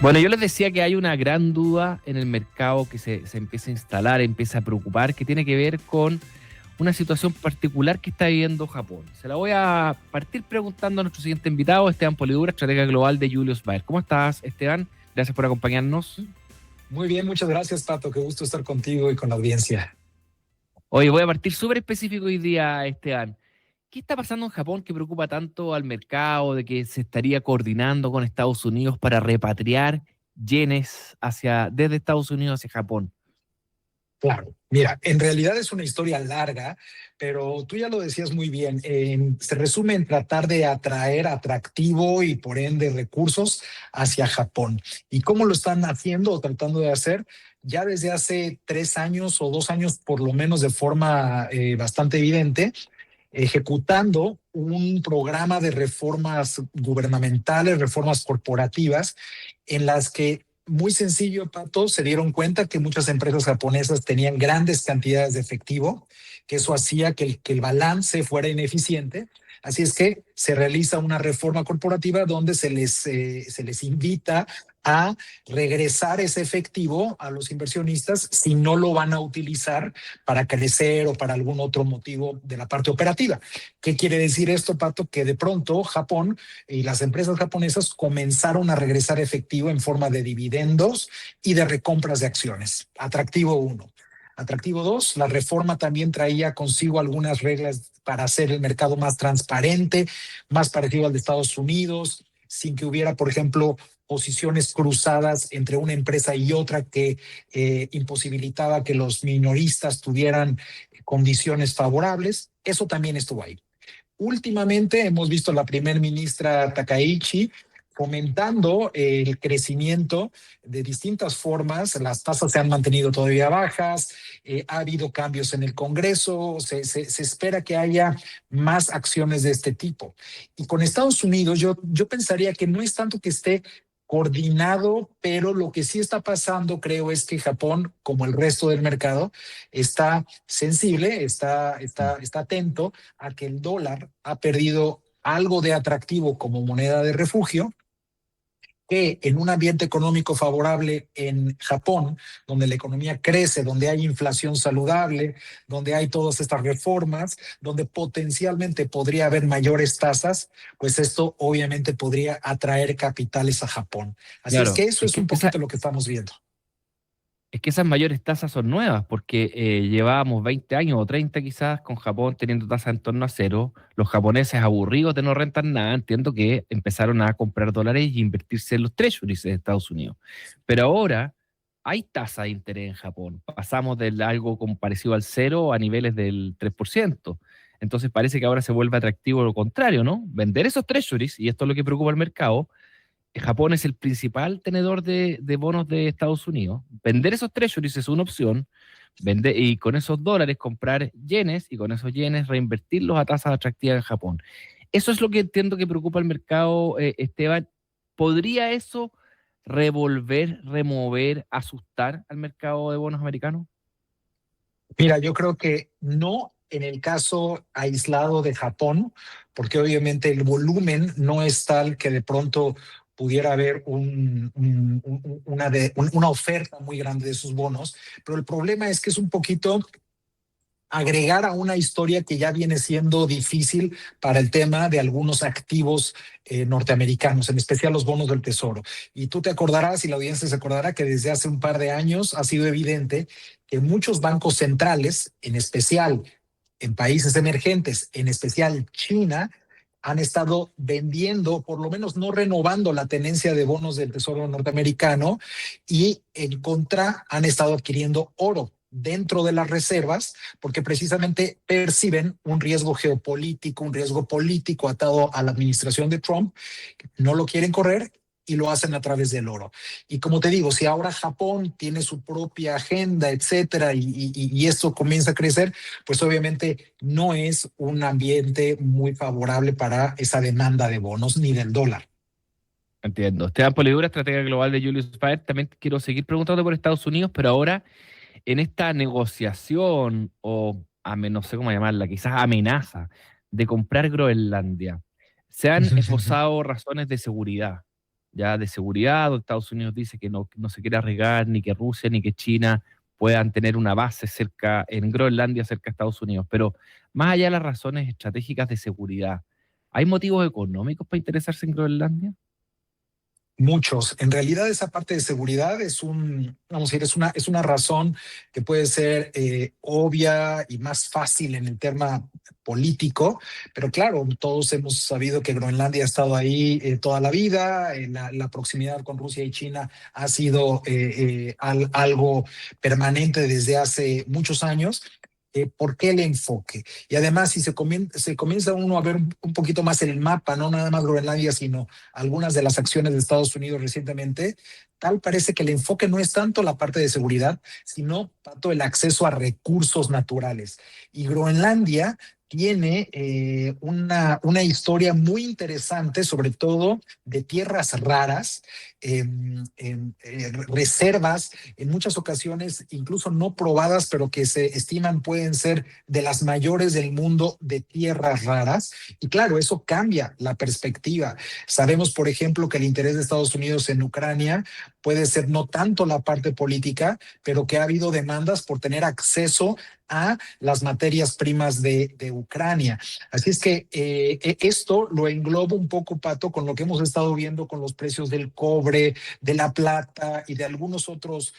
Bueno, yo les decía que hay una gran duda en el mercado que se empieza a instalar, empieza a preocupar, que tiene que ver con una situación particular que está viviendo Japón. Se la voy a partir preguntando a nuestro siguiente invitado, Esteban Polidura, estratega global de Julius Baer. ¿Cómo estás, Esteban? Gracias por acompañarnos. Muy bien, muchas gracias, Pato. Qué gusto estar contigo y con la audiencia. Oye, voy a partir súper específico hoy día, Esteban. ¿Qué está pasando en Japón que preocupa tanto al mercado de que se estaría coordinando con Estados Unidos para repatriar yenes desde Estados Unidos hacia Japón? Claro, mira, en realidad es una historia larga, pero tú ya lo decías muy bien. Se resume en tratar de atraer atractivo y por ende recursos hacia Japón. ¿Y cómo lo están haciendo o tratando de hacer? Ya desde hace 3 años o 2 años, por lo menos de forma bastante evidente, ejecutando un programa de reformas gubernamentales, reformas corporativas, en las que, muy sencillo, Pato, se dieron cuenta que muchas empresas japonesas tenían grandes cantidades de efectivo, que eso hacía que el balance fuera ineficiente. Así es que se realiza una reforma corporativa donde se les invita a regresar ese efectivo a los inversionistas si no lo van a utilizar para crecer o para algún otro motivo de la parte operativa. ¿Qué quiere decir esto, Pato? Que de pronto Japón y las empresas japonesas comenzaron a regresar efectivo en forma de dividendos y de recompras de acciones. Atractivo uno. Atractivo dos, la reforma también traía consigo algunas reglas para hacer el mercado más transparente, más parecido al de Estados Unidos, sin que hubiera, por ejemplo, posiciones cruzadas entre una empresa y otra que imposibilitaba que los minoristas tuvieran condiciones favorables. Eso también estuvo ahí. Últimamente hemos visto a la primer ministra Takaichi fomentando el crecimiento de distintas formas. Las tasas se han mantenido todavía bajas, ha habido cambios en el Congreso, se espera que haya más acciones de este tipo. Y con Estados Unidos yo pensaría que no es tanto que esté coordinado, pero lo que sí está pasando, creo, es que Japón, como el resto del mercado, está sensible, está atento a que el dólar ha perdido algo de atractivo como moneda de refugio, que en un ambiente económico favorable en Japón, donde la economía crece, donde hay inflación saludable, donde hay todas estas reformas, donde potencialmente podría haber mayores tasas, pues esto obviamente podría atraer capitales a Japón. Así es que Claro, eso es un poquito lo que estamos viendo. es que esas mayores tasas son nuevas, porque llevábamos 20 años o 30 quizás con Japón teniendo tasas en torno a cero. Los japoneses aburridos de no rentar nada, entiendo que empezaron a comprar dólares y invertirse en los treasuries de Estados Unidos. Pero ahora hay tasa de interés en Japón. Pasamos de algo como parecido al cero a niveles del 3%. Entonces parece que ahora se vuelve atractivo lo contrario, ¿no? Vender esos treasuries, y esto es lo que preocupa al mercado. Japón es el principal tenedor de bonos de Estados Unidos. Vender esos treasuries es una opción, y con esos dólares comprar yenes y con esos yenes reinvertirlos a tasas atractivas en Japón. Eso es lo que entiendo que preocupa al mercado, Esteban. ¿Podría eso remover, asustar al mercado de bonos americanos? Mira, yo creo que no en el caso aislado de Japón, porque obviamente el volumen no es tal que de pronto pudiera haber una oferta muy grande de esos bonos, pero el problema es que es un poquito agregar a una historia que ya viene siendo difícil para el tema de algunos activos norteamericanos, en especial los bonos del Tesoro. Y tú te acordarás y la audiencia se acordará que desde hace un par de años ha sido evidente que muchos bancos centrales, en especial en países emergentes, en especial China, han estado vendiendo, por lo menos no renovando la tenencia de bonos del Tesoro norteamericano, y en contra han estado adquiriendo oro dentro de las reservas, porque precisamente perciben un riesgo geopolítico, un riesgo político atado a la administración de Trump. No lo quieren correr y lo hacen a través del oro. Y como te digo, si ahora Japón tiene su propia agenda, etcétera, y esto comienza a crecer, pues obviamente no es un ambiente muy favorable para esa demanda de bonos ni del dólar. Entiendo. Esteban Polidura, estratega global de Julius Baer. También quiero seguir preguntando por Estados Unidos, pero ahora en esta negociación o no sé cómo llamarla, quizás amenaza de comprar Groenlandia, se han esbozado razones de seguridad. ya de seguridad, donde Estados Unidos dice que no se quiere arriesgar ni que Rusia ni que China puedan tener una base cerca, en Groenlandia, cerca de Estados Unidos. Pero más allá de las razones estratégicas de seguridad, ¿hay motivos económicos para interesarse en Groenlandia? Muchos. En realidad, esa parte de seguridad vamos a decir, es una razón que puede ser obvia y más fácil en el tema político, pero claro, todos hemos sabido que Groenlandia ha estado ahí toda la vida, la proximidad con Rusia y China ha sido algo permanente desde hace muchos años. ¿Por qué el enfoque? Y además, si se comienza uno a ver un poquito más el mapa, no nada más Groenlandia, sino algunas de las acciones de Estados Unidos recientemente, tal parece que el enfoque no es tanto la parte de seguridad, sino tanto el acceso a recursos naturales. Y Groenlandia tiene una historia muy interesante, sobre todo de tierras raras, reservas, en muchas ocasiones incluso no probadas, pero que se estiman pueden ser de las mayores del mundo de tierras raras. Y claro, eso cambia la perspectiva. Sabemos, por ejemplo, que el interés de Estados Unidos en Ucrania puede ser no tanto la parte política, pero que ha habido demandas por tener acceso a las materias primas de Ucrania. Así es que esto lo englobo un poco, Pato, con lo que hemos estado viendo con los precios del cobre, de la plata y de algunos otros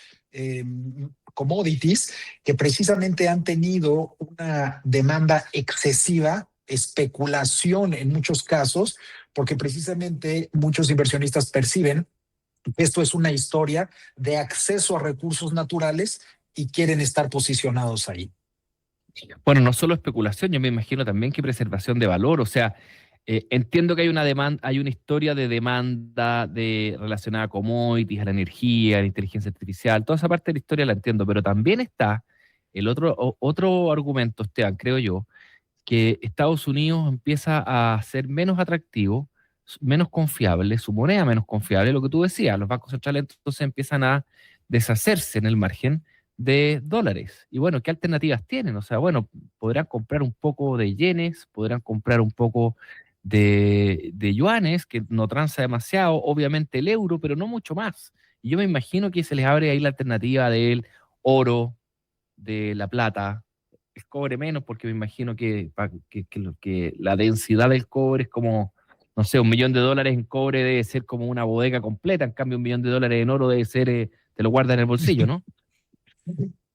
commodities que precisamente han tenido una demanda excesiva, especulación en muchos casos, porque precisamente muchos inversionistas perciben que esto es una historia de acceso a recursos naturales y quieren estar posicionados ahí. Bueno, no solo especulación, yo me imagino también que preservación de valor. O sea, entiendo que hay una demanda, hay una historia de demanda relacionada a commodities, a la energía, a la inteligencia artificial, toda esa parte de la historia la entiendo, pero también está el otro argumento, Esteban, creo yo, que Estados Unidos empieza a ser menos atractivo, menos confiable, su moneda menos confiable, lo que tú decías, los bancos centrales entonces empiezan a deshacerse en el margen de dólares. Y bueno, ¿qué alternativas tienen? O sea, bueno, podrán comprar un poco de yenes, podrán comprar un poco de yuanes, que no transa demasiado, obviamente el euro, pero no mucho más. Y yo me imagino que se les abre ahí la alternativa del oro, de la plata, el cobre menos, porque me imagino que la densidad del cobre es como, no sé, $1 millón en cobre debe ser como una bodega completa, en cambio $1 millón en oro debe ser, te lo guardas en el bolsillo, ¿no?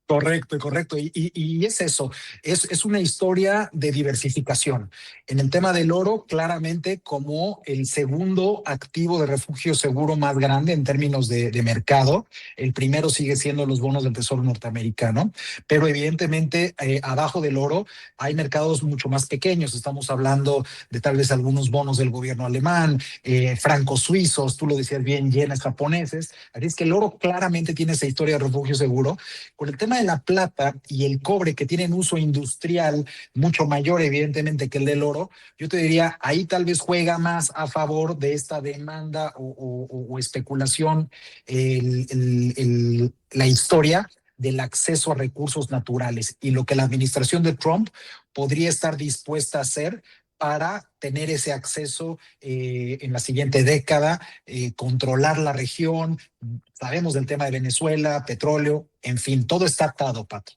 Correcto, correcto. Y es eso, es una historia de diversificación. En el tema del oro, claramente como el segundo activo de refugio seguro más grande en términos de mercado. El primero sigue siendo los bonos del Tesoro norteamericano, pero evidentemente abajo del oro hay mercados mucho más pequeños. Estamos hablando de tal vez algunos bonos del gobierno alemán, francos suizos, tú lo decías bien, yenes japoneses. Así es que el oro claramente tiene esa historia de refugio seguro. Con el tema de la plata y el cobre, que tienen uso industrial mucho mayor, evidentemente, que el del oro, yo te diría, ahí tal vez juega más a favor de esta demanda o especulación la historia del acceso a recursos naturales y lo que la administración de Trump podría estar dispuesta a hacer para tener ese acceso en la siguiente década, controlar la región. Sabemos del tema de Venezuela, petróleo, en fin, todo está atado, Pato.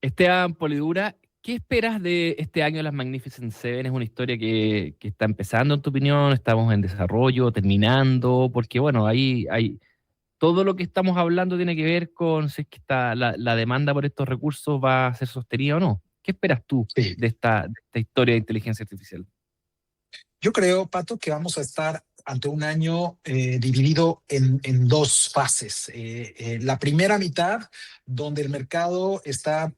Esteban Polidura, ¿qué esperas de este año las Magnificent Seven? ¿Es una historia que está empezando, en tu opinión? ¿Estamos en desarrollo, terminando? Porque bueno, ahí hay todo lo que estamos hablando tiene que ver con si es que la demanda por estos recursos va a ser sostenida o no. ¿Qué esperas tú Sí. de esta historia de inteligencia artificial? Yo creo, Pato, que vamos a estar ante un año dividido en dos fases. La primera mitad, donde el mercado está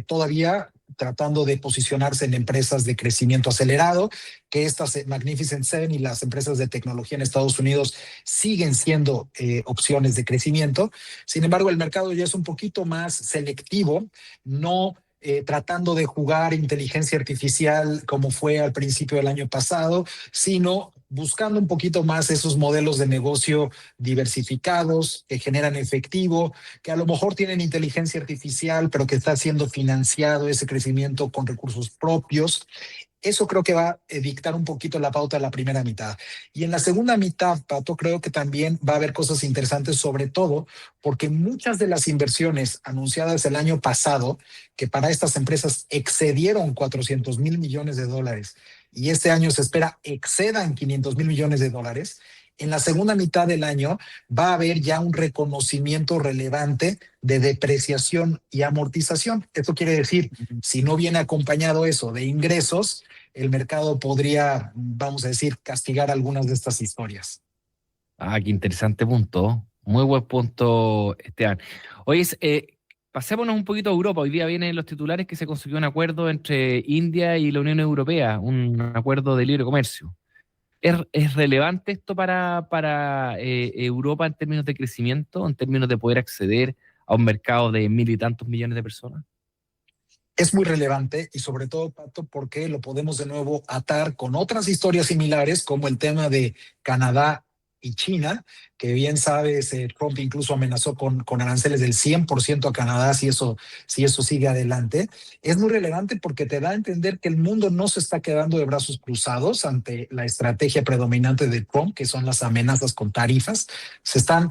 todavía tratando de posicionarse en empresas de crecimiento acelerado, que estas Magnificent Seven y las empresas de tecnología en Estados Unidos siguen siendo opciones de crecimiento. Sin embargo, el mercado ya es un poquito más selectivo, no tratando de jugar inteligencia artificial como fue al principio del año pasado, sino buscando un poquito más esos modelos de negocio diversificados que generan efectivo, que a lo mejor tienen inteligencia artificial, pero que está siendo financiado ese crecimiento con recursos propios. Eso creo que va a dictar un poquito la pauta de la primera mitad. Y en la segunda mitad, Pato, creo que también va a haber cosas interesantes, sobre todo porque muchas de las inversiones anunciadas el año pasado, que para estas empresas excedieron 400,000 millones de dólares, y este año se espera excedan 500,000 millones de dólares, en la segunda mitad del año va a haber ya un reconocimiento relevante de depreciación y amortización. Esto quiere decir, si no viene acompañado eso de ingresos, el mercado podría, vamos a decir, castigar algunas de estas historias. Ah, qué interesante punto. Muy buen punto, Esteban. Oye, pasémonos un poquito a Europa. Hoy día vienen los titulares que se consiguió un acuerdo entre India y la Unión Europea, un acuerdo de libre comercio. ¿Es relevante esto para Europa en términos de crecimiento, en términos de poder acceder a un mercado de mil y tantos millones de personas? Es muy relevante y sobre todo, Pato, porque lo podemos de nuevo atar con otras historias similares como el tema de Canadá y China, que bien sabes, Trump incluso amenazó con aranceles del 100% a Canadá si eso sigue adelante. Es muy relevante porque te da a entender que el mundo no se está quedando de brazos cruzados ante la estrategia predominante de Trump, que son las amenazas con tarifas. Se están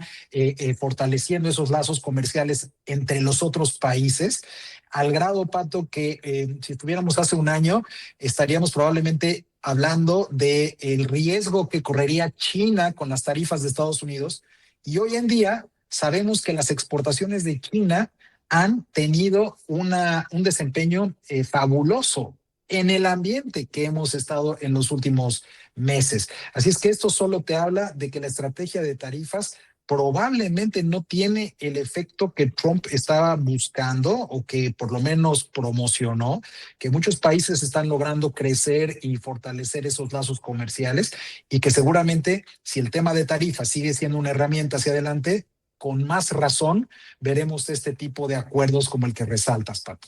fortaleciendo esos lazos comerciales entre los otros países al grado, Pato, que si estuviéramos hace un año, estaríamos probablemente hablando de el riesgo que correría China con las tarifas de Estados Unidos. Y hoy en día sabemos que las exportaciones de China han tenido un desempeño fabuloso en el ambiente que hemos estado en los últimos meses. Así es que esto solo te habla de que la estrategia de tarifas probablemente no tiene el efecto que Trump estaba buscando o que por lo menos promocionó, que muchos países están logrando crecer y fortalecer esos lazos comerciales y que seguramente si el tema de tarifas sigue siendo una herramienta hacia adelante, con más razón veremos este tipo de acuerdos como el que resaltas, Pato.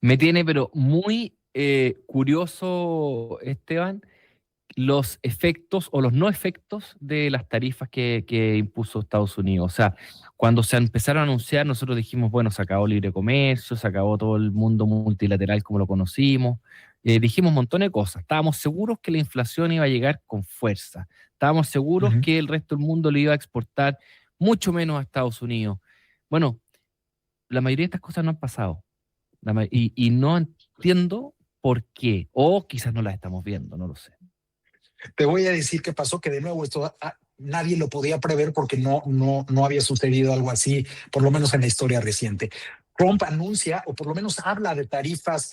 Me tiene, pero muy curioso, Esteban, los efectos o los no efectos de las tarifas que impuso Estados Unidos. O sea, cuando se empezaron a anunciar, nosotros dijimos, bueno, se acabó el libre comercio, se acabó todo el mundo multilateral como lo conocimos. Dijimos un montón de cosas. Estábamos seguros que la inflación iba a llegar con fuerza. Estábamos seguros Ujú. que el resto del mundo le iba a exportar mucho menos a Estados Unidos. Bueno, la mayoría de estas cosas no han pasado. Y no entiendo por qué. O quizás no las estamos viendo, no lo sé. Te voy a decir qué pasó, que de nuevo esto nadie lo podía prever porque no había sucedido algo así, por lo menos en la historia reciente. Trump anuncia, o por lo menos habla de tarifas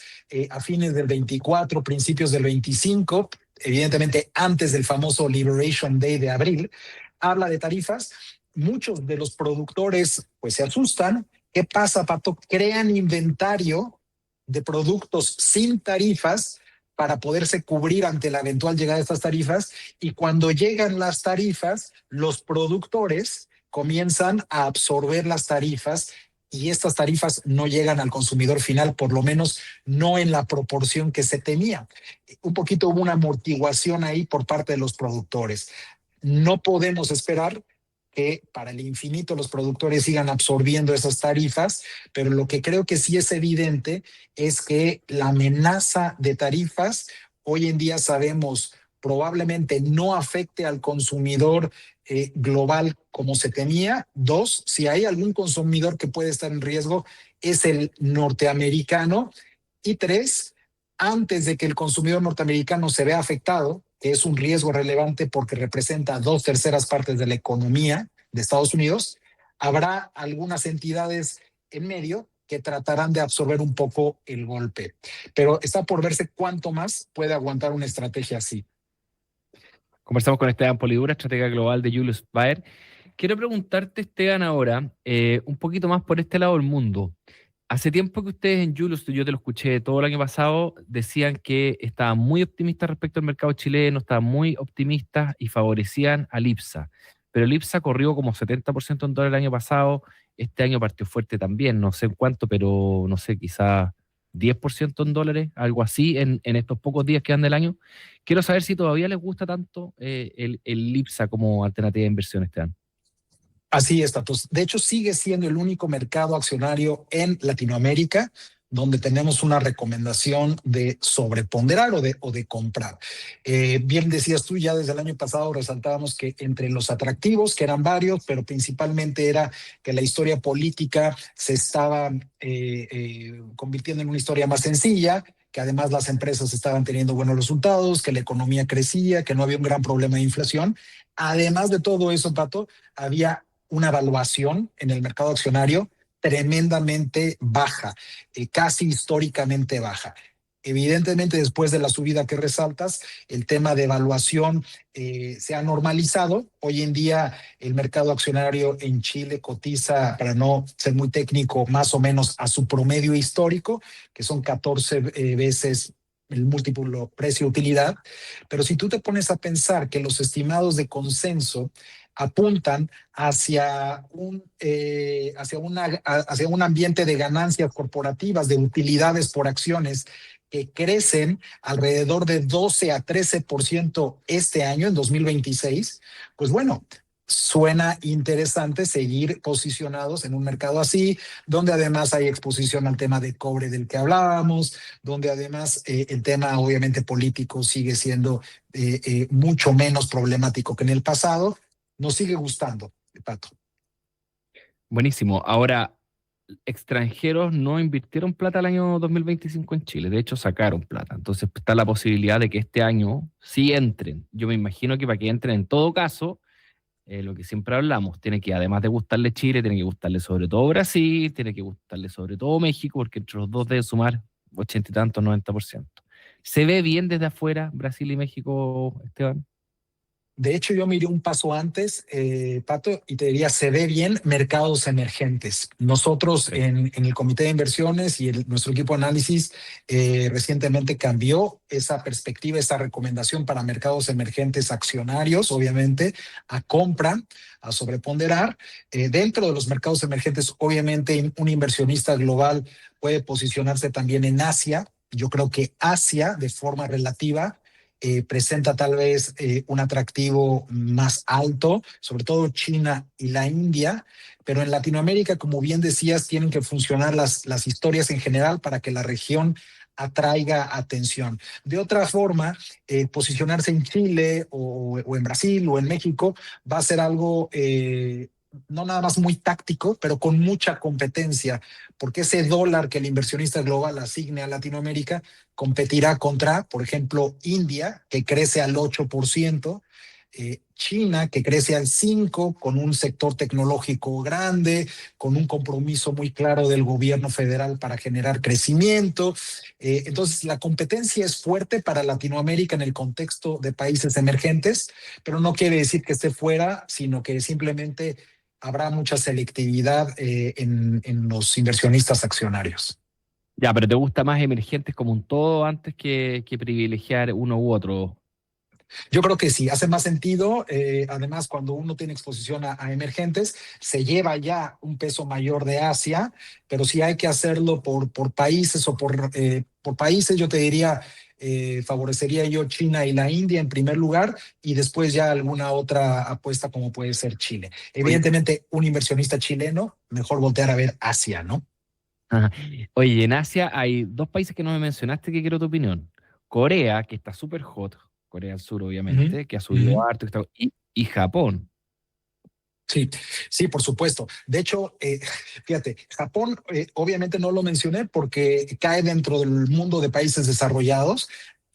a fines del 24, principios del 25, evidentemente antes del famoso Liberation Day de abril, habla de tarifas. Muchos de los productores pues se asustan. ¿Qué pasa, Pato? Crean inventario de productos sin tarifas para poderse cubrir ante la eventual llegada de estas tarifas, y cuando llegan las tarifas, los productores comienzan a absorber las tarifas y estas tarifas no llegan al consumidor final, por lo menos no en la proporción que se temía. Un poquito hubo una amortiguación ahí por parte de los productores. No podemos esperar que para el infinito los productores sigan absorbiendo esas tarifas, pero lo que creo que sí es evidente es que la amenaza de tarifas hoy en día sabemos probablemente no afecte al consumidor global como se temía. Dos, si hay algún consumidor que puede estar en riesgo, es el norteamericano. Y tres, antes de que el consumidor norteamericano se vea afectado, que es un riesgo relevante porque representa 2/3 de la economía de Estados Unidos, habrá algunas entidades en medio que tratarán de absorber un poco el golpe. Pero está por verse cuánto más puede aguantar una estrategia así. Conversamos con Esteban Polidura, estratega global de Julius Baer. Quiero preguntarte, Esteban, ahora, un poquito más por este lado del mundo. Hace tiempo que ustedes en Julius, yo te lo escuché todo el año pasado, decían que estaban muy optimistas respecto al mercado chileno, estaban muy optimistas y favorecían al IPSA. Pero el IPSA corrió como 70% en dólar el año pasado, este año partió fuerte también, no sé en cuánto, pero no sé, quizás 10% en dólares, algo así, en estos pocos días que dan del año. Quiero saber si todavía les gusta tanto el IPSA como alternativa de inversión este año. Así es, Tatos. De hecho, sigue siendo el único mercado accionario en Latinoamérica donde tenemos una recomendación de sobreponderar o de comprar. Bien decías tú, ya desde el año pasado resaltábamos que entre los atractivos, que eran varios, pero principalmente era que la historia política se estaba convirtiendo en una historia más sencilla, que además las empresas estaban teniendo buenos resultados, que la economía crecía, que no había un gran problema de inflación. Además de todo eso, Pato, había una evaluación en el mercado accionario tremendamente baja, casi históricamente baja. Evidentemente, después de la subida que resaltas, el tema de evaluación se ha normalizado. Hoy en día el mercado accionario en Chile cotiza, para no ser muy técnico, más o menos a su promedio histórico, que son 14 veces el múltiplo precio-utilidad. Pero si tú te pones a pensar que los estimados de consenso apuntan hacia un ambiente de ganancias corporativas, de utilidades por acciones que crecen alrededor de 12 a 13% este año, en 2026, pues bueno, suena interesante seguir posicionados en un mercado así, donde además hay exposición al tema de cobre del que hablábamos, donde además el tema obviamente político sigue siendo mucho menos problemático que en el pasado. Nos sigue gustando, Pato. Buenísimo. Ahora, extranjeros no invirtieron plata el año 2025 en Chile, de hecho sacaron plata. Entonces está la posibilidad de que este año sí entren. Yo me imagino que para que entren en todo caso, lo que siempre hablamos, tiene que, además de gustarle Chile, tiene que gustarle sobre todo Brasil, tiene que gustarle sobre todo México, porque entre los dos debe sumar 80 y tantos, 90%. ¿Se ve bien desde afuera Brasil y México, Esteban? De hecho, yo me iría un paso antes, Pato, y te diría, se ve bien mercados emergentes. Nosotros Ok. en el comité de inversiones y nuestro equipo de análisis recientemente cambió esa perspectiva, esa recomendación para mercados emergentes accionarios, obviamente, a compra, a sobreponderar. Dentro de los mercados emergentes, obviamente, un inversionista global puede posicionarse también en Asia. Yo creo que Asia, de forma relativa, presenta tal vez un atractivo más alto, sobre todo China y la India, pero en Latinoamérica, como bien decías, tienen que funcionar las historias en general para que la región atraiga atención. De otra forma, posicionarse en Chile o en Brasil o en México va a ser algo no nada más muy táctico, pero con mucha competencia, porque ese dólar que el inversionista global asigne a Latinoamérica competirá contra, por ejemplo, India, que crece al 8%, China, que crece al 5%, con un sector tecnológico grande, con un compromiso muy claro del gobierno federal para generar crecimiento. Entonces, la competencia es fuerte para Latinoamérica en el contexto de países emergentes, pero no quiere decir que esté fuera, sino que simplemente habrá mucha selectividad en los inversionistas accionarios. Ya, pero ¿te gusta más emergentes como un todo antes que privilegiar uno u otro? Yo creo que sí, hace más sentido. Además, cuando uno tiene exposición a emergentes, se lleva ya un peso mayor de Asia, pero si hay que hacerlo por países o por países, yo te diría, favorecería yo China y la India en primer lugar y después ya alguna otra apuesta como puede ser Chile. Oye, Evidentemente, un inversionista chileno, mejor voltear a ver Asia, ¿no? ajá. Oye, en Asia hay dos países que no me mencionaste que quiero tu opinión. Corea, que está súper hot, Corea del Sur Ujú, obviamente, que ha subido ujú. harto, y Japón. Sí, sí, por supuesto. De hecho, fíjate, Japón obviamente no lo mencioné porque cae dentro del mundo de países desarrollados.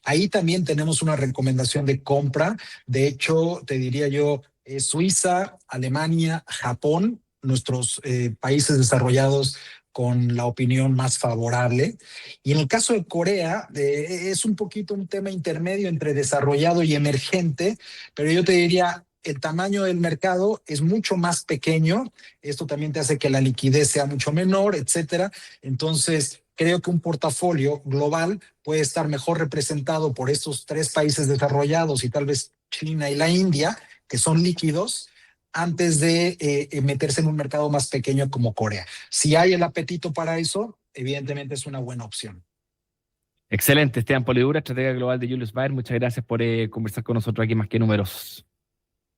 Ahí también tenemos una recomendación de compra. De hecho, te diría yo, Suiza, Alemania, Japón, nuestros países desarrollados con la opinión más favorable. Y en el caso de Corea, es un poquito un tema intermedio entre desarrollado y emergente, pero yo te diría, el tamaño del mercado es mucho más pequeño. Esto también te hace que la liquidez sea mucho menor, etcétera. Entonces, creo que un portafolio global puede estar mejor representado por estos tres países desarrollados y tal vez China y la India, que son líquidos, antes de meterse en un mercado más pequeño como Corea. Si hay el apetito para eso, evidentemente es una buena opción. Excelente, Esteban Polidura, estratega global de Julius Baer. Muchas gracias por conversar con nosotros aquí más que números.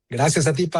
Gracias a ti,